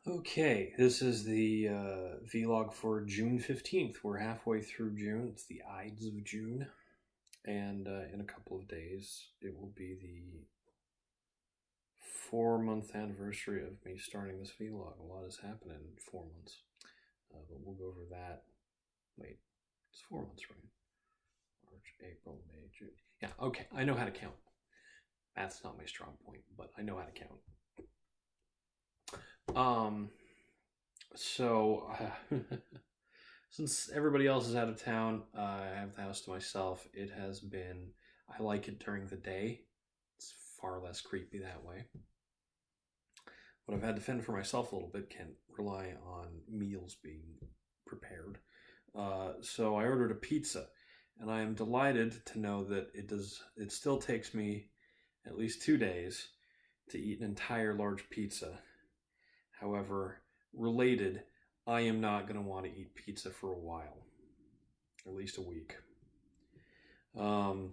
Okay, this is the vlog for June 15th. We're halfway through June. It's the Ides of June. And in a couple of days, it will be the 4-month anniversary of me starting this vlog. A lot has happened in 4 months. But we'll go over that. Wait, it's 4 months, right? March, April, May, June. Yeah, okay, I know how to count. That's not my strong point, but I know how to count. So since everybody else is out of town, I have the house to myself. It has been, I like it during the day. It's far less creepy that way. But I've had to fend for myself a little bit, can't rely on meals being prepared. So I ordered a pizza, and I am delighted to know that it still takes me at least 2 days to eat an entire large pizza. However, related, I am not going to want to eat pizza for a while, at least a week. It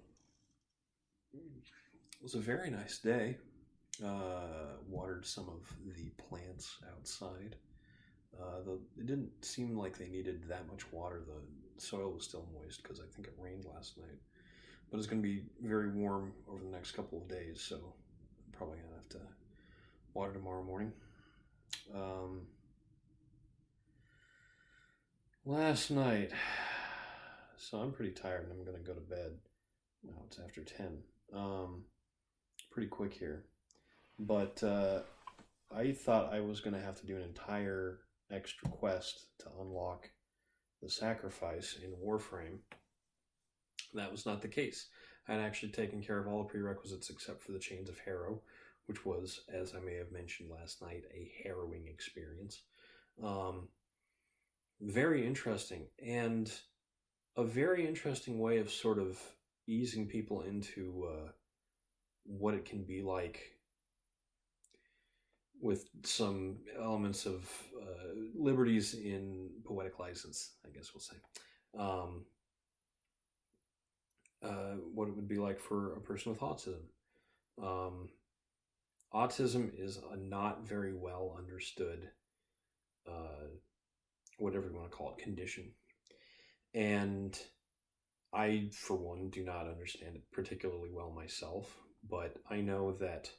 was a very nice day. Watered some of the plants outside. It didn't seem like they needed that much water. The soil was still moist because I think it rained last night. But it's going to be very warm over the next couple of days, so I'm probably going to have to water tomorrow morning. Last night, so I'm pretty tired and I'm going to go to bed. Now it's after 10. Pretty quick here. But I thought I was going to have to do an entire extra quest to unlock the sacrifice in Warframe. That was not the case. I had actually taken care of all the prerequisites except for the Chains of Harrow, which was, as I may have mentioned last night, a harrowing experience. Very interesting, and a very interesting way of sort of easing people into what it can be like with some elements of liberties in poetic license, I guess we'll say. What it would be like for a person with autism. Autism is a not very well understood, whatever you want to call it, condition. And I, for one, do not understand it particularly well myself, but I know that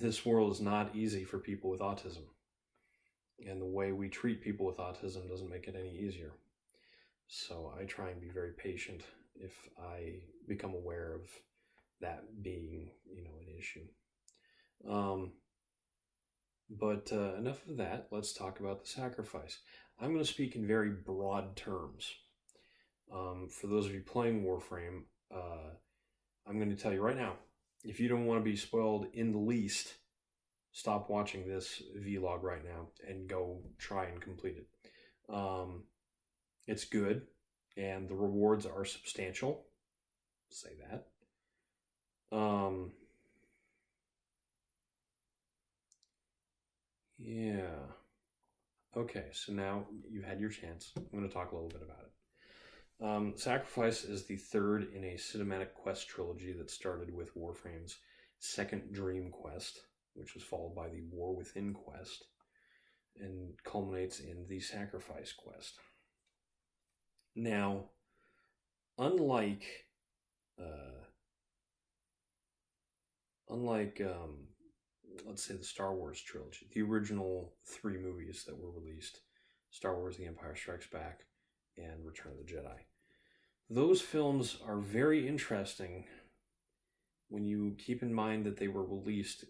this world is not easy for people with autism. And the way we treat people with autism doesn't make it any easier. So I try and be very patient if I become aware of that being, an issue. But enough of that. Let's talk about the sacrifice. I'm going to speak in very broad terms. For those of you playing Warframe, I'm going to tell you right now, if you don't want to be spoiled in the least, stop watching this vlog right now and go try and complete it. It's good, and the rewards are substantial. Say that. Yeah. Okay, so now you've had your chance. I'm going to talk a little bit about it. Sacrifice is the third in a cinematic quest trilogy that started with Warframe's second Dream quest, which was followed by the War Within quest, and culminates in the Sacrifice quest. Now, unlike let's say the Star Wars trilogy, the original 3 movies that were released, Star Wars: The Empire Strikes Back and Return of the Jedi. Those films are very interesting when you keep in mind that they were released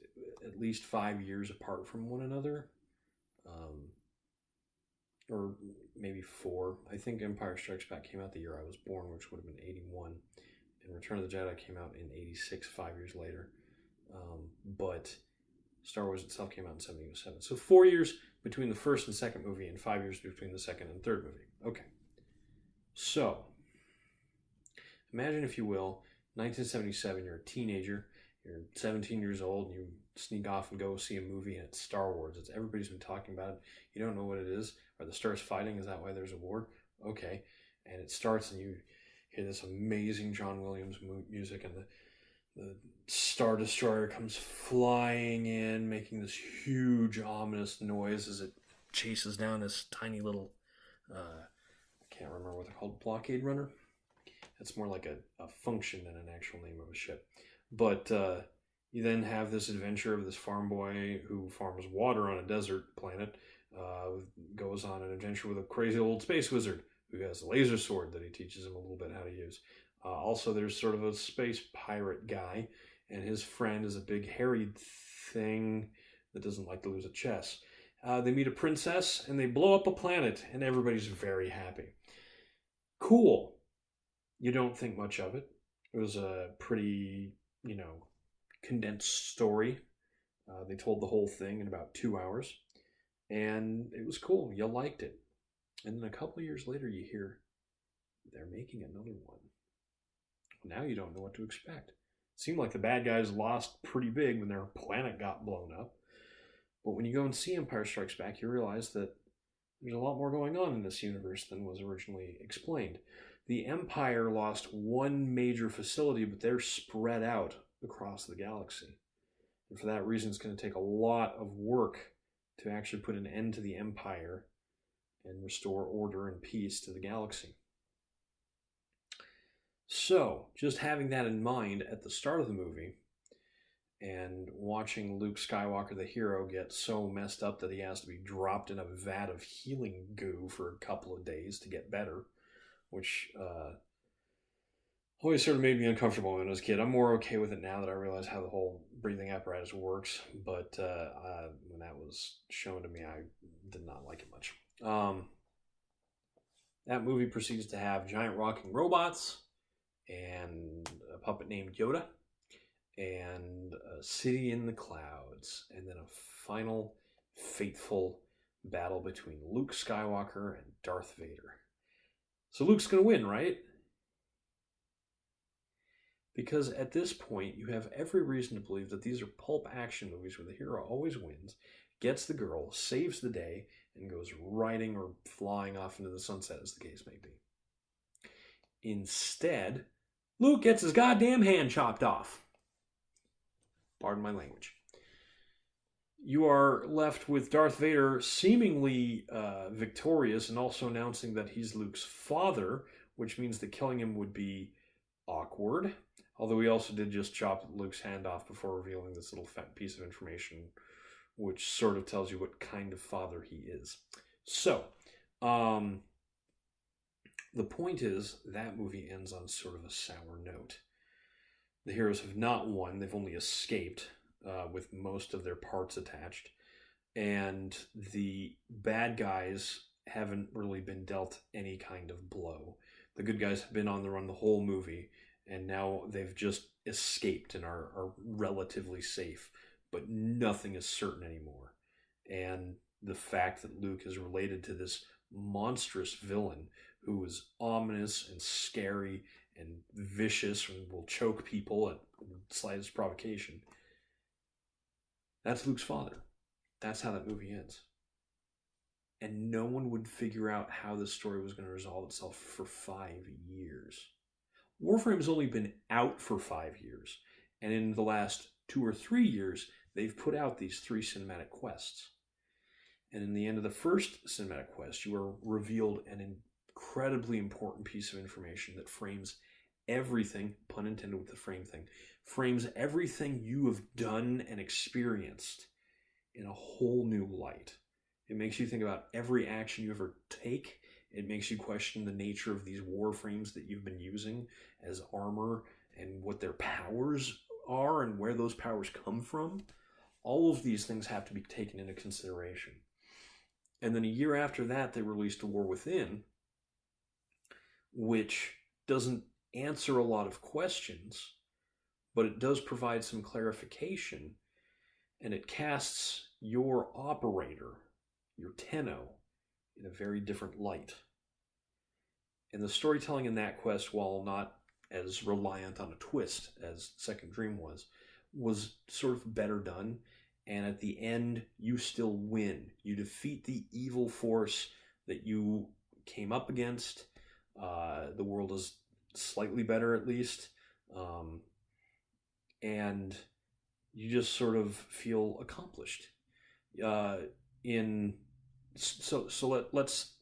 at least 5 years apart from one another. Or maybe 4. I think Empire Strikes Back came out the year I was born, which would have been 81. And Return of the Jedi came out in 86, 5 years later. But Star Wars itself came out in 1977. So 4 years between the first and second movie, and 5 years between the second and third movie. Okay. So, imagine, if you will, 1977, you're a teenager, you're 17 years old, and you sneak off and go see a movie, and it's Star Wars. Everybody's been talking about it. You don't know what it is. Are the stars fighting? Is that why there's a war? Okay. And it starts, and you hear this amazing John Williams music, and The Star Destroyer comes flying in, making this huge, ominous noise as it chases down this tiny little, I can't remember what they're called, blockade runner? It's more like a function than an actual name of a ship. But you then have this adventure of this farm boy who farms water on a desert planet, goes on an adventure with a crazy old space wizard who has a laser sword that he teaches him a little bit how to use. Also, there's sort of a space pirate guy, and his friend is a big hairy thing that doesn't like to lose at chess. They meet a princess, and they blow up a planet, and everybody's very happy. Cool. You don't think much of it. It was a pretty, condensed story. They told the whole thing in about 2 hours, and it was cool. You liked it. And then a couple of years later, you hear they're making another one. Now you don't know what to expect. It seemed like the bad guys lost pretty big when their planet got blown up. But when you go and see Empire Strikes Back, you realize that there's a lot more going on in this universe than was originally explained. The Empire lost one major facility, but they're spread out across the galaxy. And for that reason, it's going to take a lot of work to actually put an end to the Empire and restore order and peace to the galaxy. So, just having that in mind at the start of the movie, and watching Luke Skywalker, the hero, get so messed up that he has to be dropped in a vat of healing goo for a couple of days to get better, which always sort of made me uncomfortable when I was a kid. I'm more okay with it now that I realize how the whole breathing apparatus works, but when that was shown to me, I did not like it much. That movie proceeds to have giant rocking robots, and a puppet named Yoda, and a city in the clouds, and then a final fateful battle between Luke Skywalker and Darth Vader. So Luke's going to win, right? Because at this point, you have every reason to believe that these are pulp action movies where the hero always wins, gets the girl, saves the day, and goes riding or flying off into the sunset, as the case may be. Instead, Luke gets his goddamn hand chopped off. Pardon my language. You are left with Darth Vader seemingly victorious and also announcing that he's Luke's father, which means that killing him would be awkward. Although he also did just chop Luke's hand off before revealing this little piece of information, which sort of tells you what kind of father he is. So, the point is, that movie ends on sort of a sour note. The heroes have not won. They've only escaped with most of their parts attached. And the bad guys haven't really been dealt any kind of blow. The good guys have been on the run the whole movie, and now they've just escaped and are relatively safe. But nothing is certain anymore. And the fact that Luke is related to this monstrous villain who is ominous and scary and vicious and will choke people at slightest provocation. That's Luke's father. That's how that movie ends. And no one would figure out how this story was going to resolve itself for 5 years. Warframe's only been out for 5 years. And in the last 2 or 3 years, they've put out these 3 cinematic quests. And in the end of the first cinematic quest, you are revealed an incredibly important piece of information that frames everything, pun intended with the frame thing, frames everything you have done and experienced in a whole new light. It makes you think about every action you ever take. It makes you question the nature of these warframes that you've been using as armor and what their powers are and where those powers come from. All of these things have to be taken into consideration. And then a year after that, they released A War Within, which doesn't answer a lot of questions, but it does provide some clarification, and it casts your operator, your Tenno, in a very different light. And the storytelling in that quest, while not as reliant on a twist as Second Dream was sort of better done. And at the end, you still win. You defeat the evil force that you came up against. The world is slightly better, at least. and you just sort of feel accomplished. In let's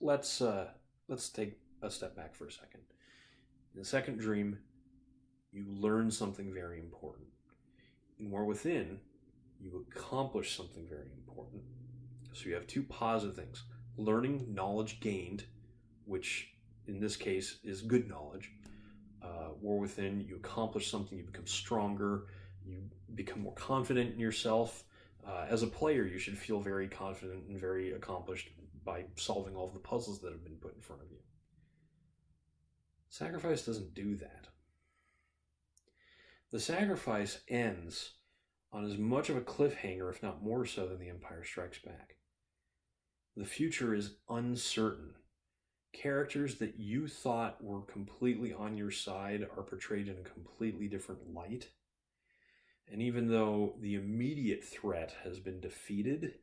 take a step back for a second. In the second dream, you learn something very important. In War Within, you accomplish something very important. So you have two positive things: learning, knowledge gained, which in this case is good knowledge. War Within, you accomplish something, you become stronger, you become more confident in yourself. As a player, you should feel very confident and very accomplished by solving all of the puzzles that have been put in front of you. Sacrifice doesn't do that. The Sacrifice ends on as much of a cliffhanger, if not more so, than The Empire Strikes Back. The future is uncertain. Characters that you thought were completely on your side are portrayed in a completely different light. And even though the immediate threat has been defeated,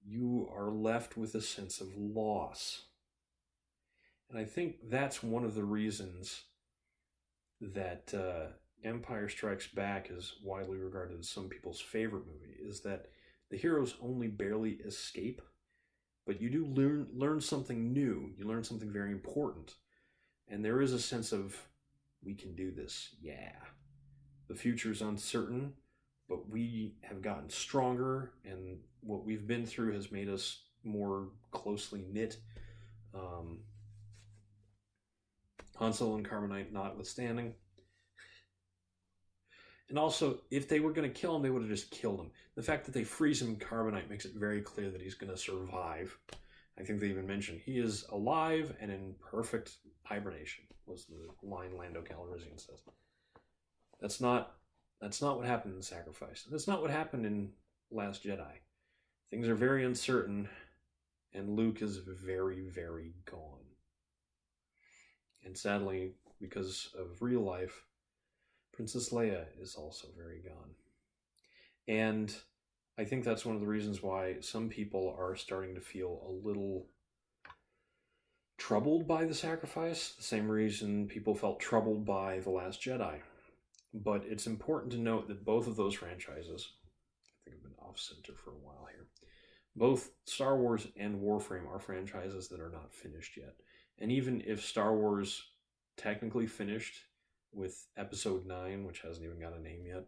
you are left with a sense of loss. And I think that's one of the reasons that Empire Strikes Back is widely regarded as some people's favorite movie, is that the heroes only barely escape, but you do learn something new. You learn something very important. And there is a sense of, we can do this. Yeah. The future is uncertain, but we have gotten stronger, and what we've been through has made us more closely knit. Han Solo and Carbonite notwithstanding. And also, if they were going to kill him, they would have just killed him. The fact that they freeze him in Carbonite makes it very clear that he's going to survive. I think they even mentioned he is alive and in perfect hibernation, was the line Lando Calrissian says. That's not what happened in Sacrifice. That's not what happened in Last Jedi. Things are very uncertain, and Luke is very, very gone. And sadly, because of real life, Princess Leia is also very gone. And I think that's one of the reasons why some people are starting to feel a little troubled by the Sacrifice, the same reason people felt troubled by The Last Jedi. But it's important to note that both of those franchises, I think I've been off-center for a while here, both Star Wars and Warframe are franchises that are not finished yet. And even if Star Wars technically finished with Episode 9, which hasn't even got a name yet,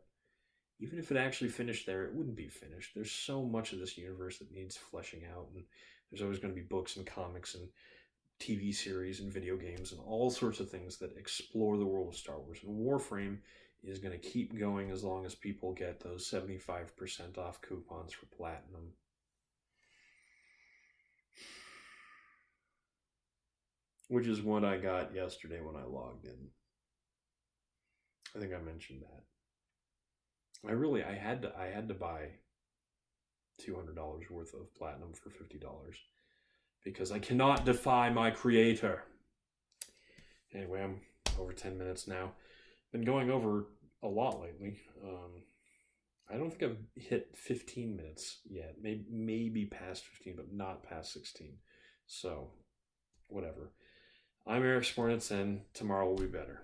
even if it actually finished there, it wouldn't be finished. There's so much of this universe that needs fleshing out, and there's always going to be books and comics and TV series and video games and all sorts of things that explore the world of Star Wars. And Warframe is going to keep going as long as people get those 75% off coupons for Platinum. Which is what I got yesterday when I logged in. I think I mentioned that. I had to buy $200 worth of Platinum for $50 because I cannot defy my creator. Anyway, I'm over 10 minutes now. Been going over a lot lately. I don't think I've hit 15 minutes yet. Maybe past 15, but not past 16. So, whatever. I'm Eric Spornitz, and tomorrow will be better.